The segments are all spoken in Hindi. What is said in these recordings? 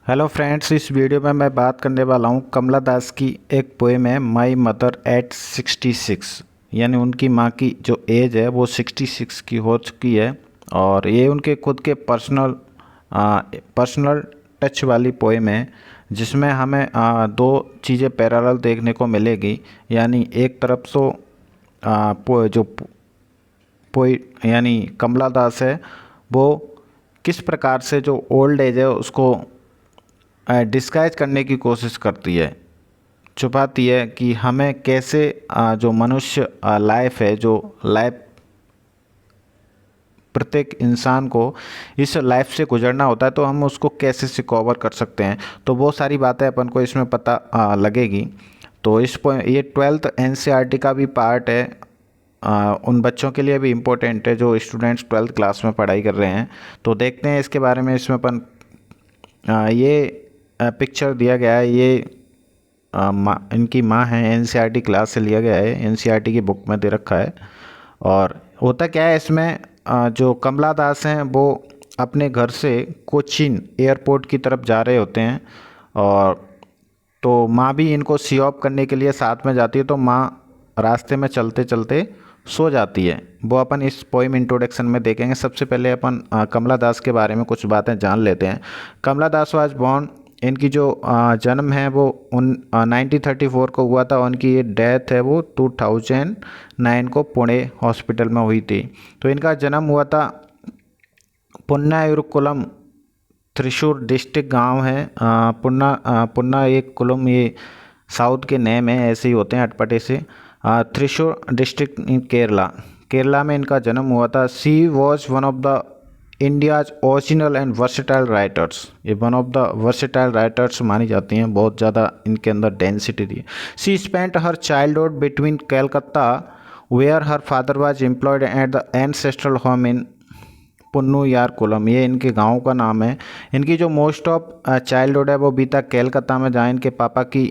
हेलो फ्रेंड्स, इस वीडियो में मैं बात करने वाला हूँ कमला दास की एक पोएम है माई मदर एट 66। यानी उनकी माँ की जो एज है वो 66 की हो चुकी है। और ये उनके खुद के पर्सनल टच वाली पोएम है, जिसमें हमें दो चीज़ें पैरेलल देखने को मिलेगी। यानी एक तरफ तो पोई यानी कमला दास है, वो किस प्रकार से जो ओल्ड एज है उसको डिस्गाइज करने की कोशिश करती है, छुपाती है कि हमें कैसे जो मनुष्य लाइफ है, जो लाइफ प्रत्येक इंसान को इस लाइफ से गुजरना होता है, तो हम उसको कैसे सिकवर कर सकते हैं। तो वो सारी बातें अपन को इसमें पता लगेगी। तो ये 12th NCERT का भी पार्ट है। उन बच्चों के लिए भी इम्पोर्टेंट है जो स्टूडेंट्स 12th क्लास में पढ़ाई कर रहे हैं। तो देखते हैं इसके बारे में। इसमें अपन ये पिक्चर दिया गया है, ये इनकी माँ है, NCERT क्लास से लिया गया है, NCERT की बुक में दे रखा है। और होता क्या है इसमें, जो कमला दास हैं वो अपने घर से कोचीन एयरपोर्ट की तरफ जा रहे होते हैं। और तो माँ भी इनको सी ऑफ करने के लिए साथ में जाती है। तो माँ रास्ते में चलते चलते सो जाती है। वो अपन इस पोइम इंट्रोडक्शन में देखेंगे। सबसे पहले अपन कमला दास के बारे में कुछ बातें जान लेते हैं। कमला दास वाज बॉर्न, इनकी जो जन्म है वो 1934 को हुआ था। उनकी ये डेथ है वो 2009 को पुणे हॉस्पिटल में हुई थी। तो इनका जन्म हुआ था पुन्नायुरकुलम, त्रिशूर डिस्ट्रिक्ट गांव है। पुन्ना एक कुलम, ये साउथ के नेम है, ऐसे ही होते हैं अटपटे से। त्रिशूर डिस्ट्रिक्ट इन केरला, केरला में इनका जन्म हुआ था। She was one of the India's original and versatile writers, ये one of the versatile writers मानी जाती हैं, बहुत ज़्यादा इनके अंदर डेंसिटी थी। She spent her childhood between Calcutta where her father was employed at the ancestral home in Punnayurkulam, ये इनके गांव का नाम है। इनकी जो मोस्ट ऑफ चाइल्डहुड है वो बीता कैलकाता में, जहाँ इनके पापा की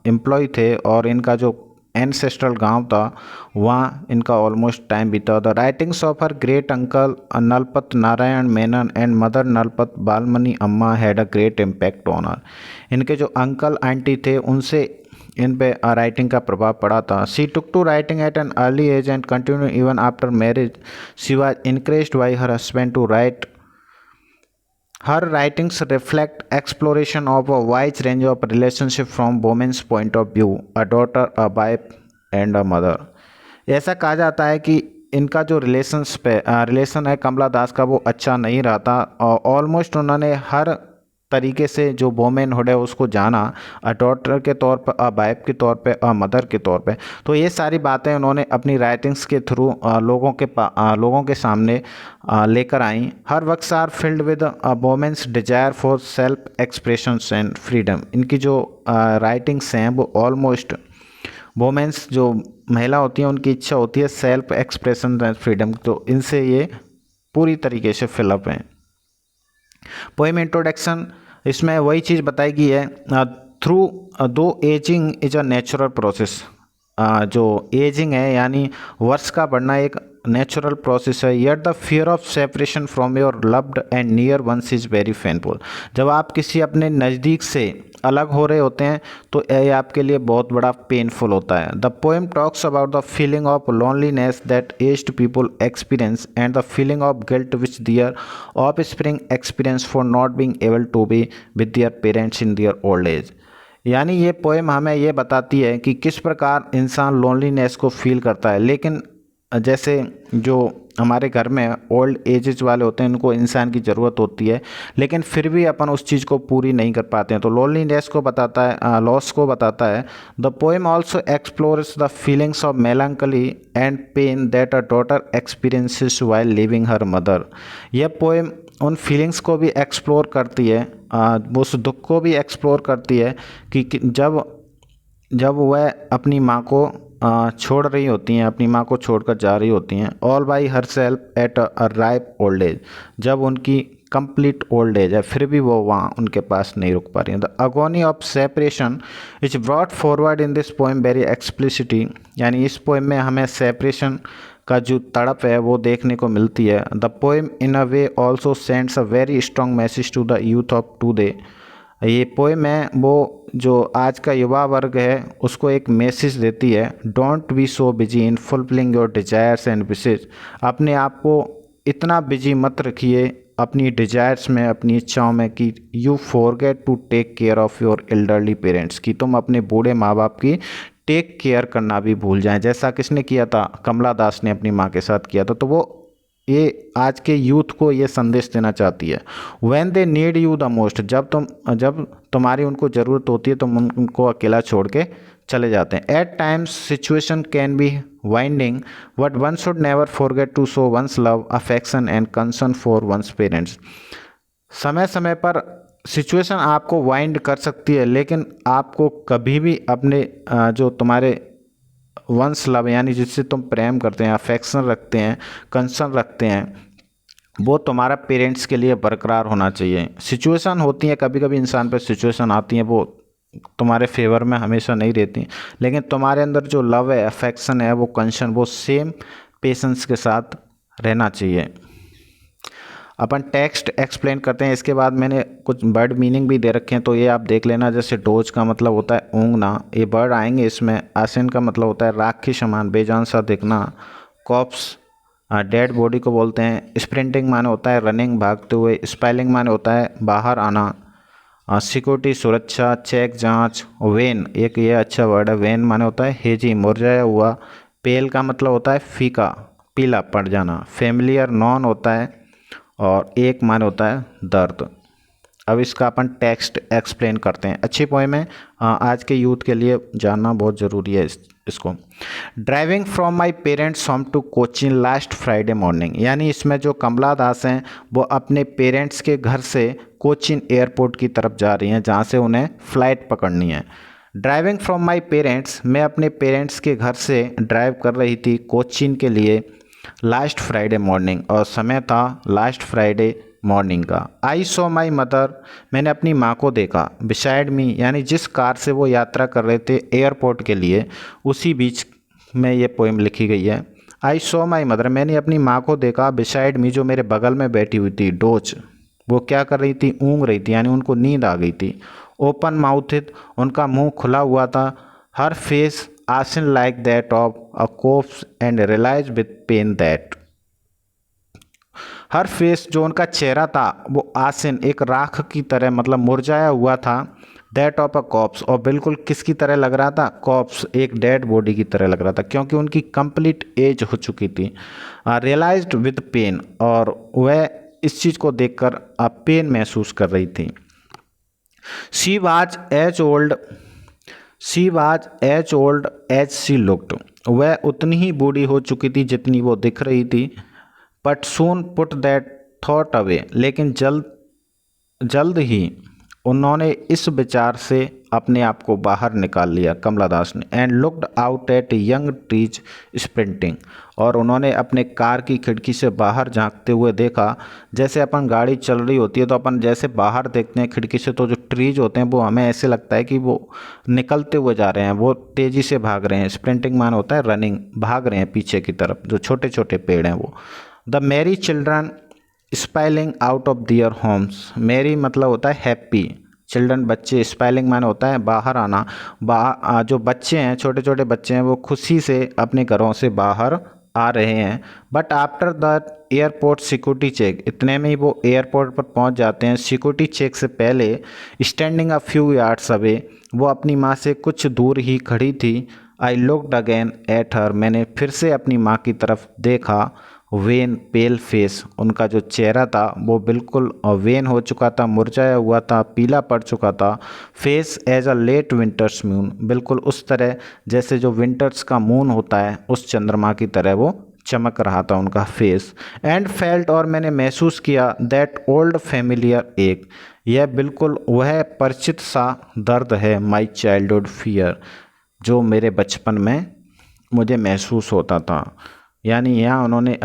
एम्प्लॉय थे। और इनका जो एंसेस्ट्रल गांव था वहाँ इनका ऑलमोस्ट टाइम बीता। The writings of her great uncle Nalapat Narayana Menon and mother Nalapat Balamani Amma had a great impact on her, इनके जो अंकल आंटी थे उनसे इन पे राइटिंग का प्रभाव पड़ा था। She took to writing at an early age and continue even after marriage. She was encouraged by her husband to write. Her writings reflect exploration of a wide range of relationship from women's point of view, a daughter, a wife and a mother। ऐसा कहा जाता है कि इनका जो रिलेशन है कमला दास का वो अच्छा नहीं रहा था। और ऑलमोस्ट उन्होंने हर तरीके से जो वोमेनहुड है उसको जाना, अ डॉटर के तौर पर, अ वाइफ के तौर पे, अ मदर के तौर पे। तो ये सारी बातें उन्होंने अपनी राइटिंग्स के थ्रू लोगों के सामने लेकर आई। Her works are filled with women's desire for self expressions and freedom. इनकी जो राइटिंग्स हैं वो ऑलमोस्ट वोमेंस, जो महिला होती हैं, उनकी इच्छा होती है सेल्फ एक्सप्रेशन एंड फ्रीडम। तो इनसे ये पूरी तरीके से फिलअप हैं। पोएम इंट्रोडक्शन, इसमें वही चीज़ बताई गई है। Through though ageing is a natural process. जो एजिंग है यानी वर्ष का बढ़ना एक नेचुरल प्रोसेस है। Yet the fear of separation from your loved and near ones is very painful. जब आप किसी अपने नज़दीक से अलग हो रहे होते हैं तो ये आपके लिए बहुत बड़ा पेनफुल होता है। The poem talks about the feeling of loneliness that aged people experience and the feeling of guilt which their offspring experience for not being able to be with their parents in their old age. यानी ये पोएम हमें ये बताती है कि किस प्रकार इंसान लोनलीनेस को फील करता है। लेकिन जैसे जो हमारे घर में ओल्ड एजेस वाले होते हैं उनको इंसान की ज़रूरत होती है, लेकिन फिर भी अपन उस चीज़ को पूरी नहीं कर पाते हैं। तो लोनलीनेस को बताता है, लॉस को बताता है। The poem also explores the feelings of melancholy and pain that a daughter experiences while leaving her mother. यह पोएम उन फीलिंग्स को भी एक्सप्लोर करती है, उस दुख को भी एक्सप्लोर करती है कि जब वह अपनी माँ को छोड़ रही होती हैं, अपनी माँ को छोड़कर जा रही होती हैं। All by her self at a ripe old age, जब उनकी कंप्लीट ओल्ड एज है फिर भी वो वहाँ उनके पास नहीं रुक पा रही हैं। The agony of separation is brought forward in this poem very explicitly. यानी इस पोएम में हमें सेपरेशन का जो तड़प है वो देखने को मिलती है। The poem in a way also sends a very strong message to the youth of today. ये पोएम है वो जो आज का युवा वर्ग है उसको एक मैसेज देती है। Don't be so busy in fulfilling your desires and wishes. अपने आप को इतना बिजी मत रखिए अपनी डिजायर्स में, अपनी इच्छाओं में, कि you forget to take care of your elderly parents, कि तुम अपने बूढ़े माँ बाप की टेक केयर करना भी भूल जाएं, जैसा किसने किया था, कमला दास ने अपनी माँ के साथ किया था। तो वो ये आज के यूथ को ये संदेश देना चाहती है। When they need you the most, जब तुम्हारी उनको ज़रूरत होती है तुम उनको अकेला छोड़ के चले जाते हैं। At times situation can be winding but one should never forget to show one's love affection and concern for one's parents. समय समय पर सिचुएशन आपको वाइंड कर सकती है, लेकिन आपको कभी भी अपने जो तुम्हारे वंस लव यानी जिससे तुम प्रेम करते हैं, अफेक्शन रखते हैं, कंसर्न रखते हैं, वो तुम्हारा पेरेंट्स के लिए बरकरार होना चाहिए। सिचुएशन होती है, कभी कभी इंसान पर सिचुएशन आती हैं, वो तुम्हारे फेवर में हमेशा नहीं रहती, लेकिन तुम्हारे अंदर जो लव है, अफेक्शन है, वो कंसर्न, वो सेम पेशेंस के साथ रहना चाहिए। अपन टेक्स्ट एक्सप्लेन करते हैं। इसके बाद मैंने कुछ वर्ड मीनिंग भी दे रखे हैं, तो ये आप देख लेना। जैसे डोज का मतलब होता है ऊँघना, ये वर्ड आएंगे इसमें। आसन का मतलब होता है राख के समान बेजान सा दिखना। कॉप्स डेड बॉडी को बोलते हैं। स्प्रिंटिंग माने होता है रनिंग, भागते हुए। स्पेलिंग माने होता है बाहर आना। सिक्योरिटी सुरक्षा, चेक जांच। वेन एक ये अच्छा वर्ड है, वेन माने होता है हेजी मुरझाया हुआ। पेल का मतलब होता है फीका, पीला पड़ जाना। फेमिलियर नॉन होता है, और एक माने होता है दर्द। अब इसका अपन टेक्स्ट एक्सप्लेन करते हैं। अच्छी पोएम है, आज के यूथ के लिए जानना बहुत ज़रूरी है इसको। Driving from my parents home to Cochin last Friday morning, यानी इसमें जो कमला दास हैं वो अपने पेरेंट्स के घर से कोचीन एयरपोर्ट की तरफ जा रही हैं, जहाँ से उन्हें फ़्लाइट पकड़नी है। ड्राइविंग फ्रॉम माई पेरेंट्स, मैं अपने पेरेंट्स के घर से ड्राइव कर रही थी कोचीन के लिए लास्ट फ्राइडे मॉर्निंग, और समय था लास्ट फ्राइडे मॉर्निंग का। आई सो माई मदर, मैंने अपनी माँ को देखा। बिसाइड मी, यानी जिस कार से वो यात्रा कर रहे थे एयरपोर्ट के लिए, उसी बीच में ये पोएम लिखी गई है। आई सो माई मदर, मैंने अपनी माँ को देखा। बिसाइड मी, जो मेरे बगल में बैठी हुई थी। डोज, वो क्या कर रही थी, ऊँघ रही थी, यानी उनको नींद आ गई थी। ओपन माउथेड, उनका मुंह खुला हुआ था। Her face ashen like that of a corpse and realise with pain that, her face जो उनका चेहरा था वो आसन एक राख की तरह, मतलब मुरझाया हुआ था। दैट ऑफ अ कॉप्स, और बिल्कुल किसकी तरह लग रहा था, कॉप्स, एक डेड बॉडी की तरह लग रहा था, क्योंकि उनकी कंप्लीट एज हो चुकी थी। रियलाइज्ड विद पेन, और वह इस चीज़ को देखकर पेन महसूस कर रही थी। She was as old, she was as old as she looked, वह उतनी ही बूढ़ी हो चुकी थी जितनी वो दिख रही थी। But soon put that thought away, लेकिन जल्द ही उन्होंने इस विचार से अपने आप को बाहर निकाल लिया, कमला दास ने। And looked out at young trees sprinting, और उन्होंने अपने कार की खिड़की से बाहर झांकते हुए देखा। जैसे अपन गाड़ी चल रही होती है तो अपन जैसे बाहर देखते हैं खिड़की से, तो जो ट्रीज होते हैं वो हमें ऐसे लगता है कि वो निकलते हुए जा रहे हैं, वो तेज़ी से भाग रहे हैं। स्प्रिंटिंग मान होता है रनिंग, भाग रहे हैं पीछे की तरफ, जो छोटे छोटे पेड़ हैं वो। The merry children spilling out of their homes, merry मतलब होता है हैप्पी, चिल्ड्रन बच्चे, स्पाइलिंग माने होता है बाहर आना। जो बच्चे हैं, छोटे छोटे बच्चे हैं, वो खुशी से अपने घरों से बाहर आ रहे हैं। But after the airport security check, इतने में ही वो एयरपोर्ट पर पहुंच जाते हैं। सिक्योरिटी चेक से पहले standing a few yards away, वो अपनी माँ से कुछ दूर ही खड़ी थी। I looked again at her, मैंने फिर से अपनी माँ की तरफ देखा। वेन पेल फेस, उनका जो चेहरा था वो बिल्कुल वेन हो चुका था, मुरझाया हुआ था, पीला पड़ चुका था। Face as a late winter's moon, बिल्कुल उस तरह जैसे जो विंटर्स का मून होता है उस चंद्रमा की तरह वो चमक रहा था उनका फेस। एंड फेल्ट, और मैंने महसूस किया। दैट ओल्ड फेमिलियर एक, यह बिल्कुल वह परिचित सा दर्द है। माई चाइल्डहुड फियर, जो मेरे बचपन में मुझे महसूस होता था। यानी यहाँ उन्होंने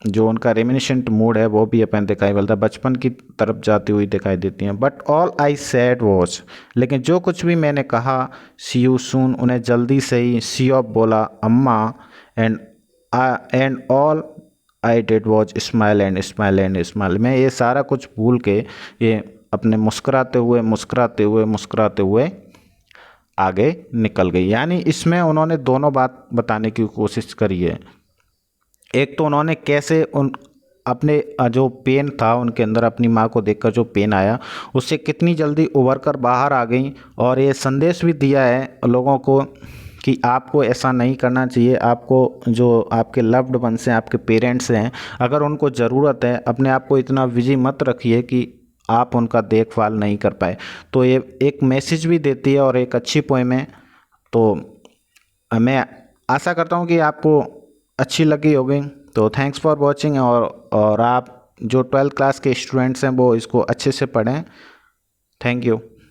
जो उनका रेमिनिशेंट मूड है वो भी अपन दिखाई पड़ता है, बचपन की तरफ जाती हुई दिखाई देती हैं। But all I said was, लेकिन जो कुछ भी मैंने कहा, सी यू सून, उन्हें जल्दी से ही। सी ऑफ बोला अम्मा, and all I did was smile and smile and smile, मैं ये सारा कुछ भूल के ये अपने मुस्कुराते हुए आगे निकल गई। यानी इसमें उन्होंने दोनों बात बताने की कोशिश करी है। एक तो उन्होंने कैसे उन अपने जो पेन था उनके अंदर, अपनी माँ को देखकर जो पेन आया, उससे कितनी जल्दी उभर कर बाहर आ गई, और ये संदेश भी दिया है लोगों को कि आपको ऐसा नहीं करना चाहिए। आपको जो आपके लव्ड वंस हैं, आपके पेरेंट्स हैं, अगर उनको ज़रूरत है, अपने आप को इतना बिजी मत रखिए कि आप उनका देखभाल नहीं कर पाए। तो ये एक मैसेज भी देती है और एक अच्छी पोएम है। तो मैं आशा करता हूँ कि आपको अच्छी लगी होगी। तो थैंक्स फॉर वॉचिंग, और आप जो 12th क्लास के स्टूडेंट्स हैं वो इसको अच्छे से पढ़ें। Thank you.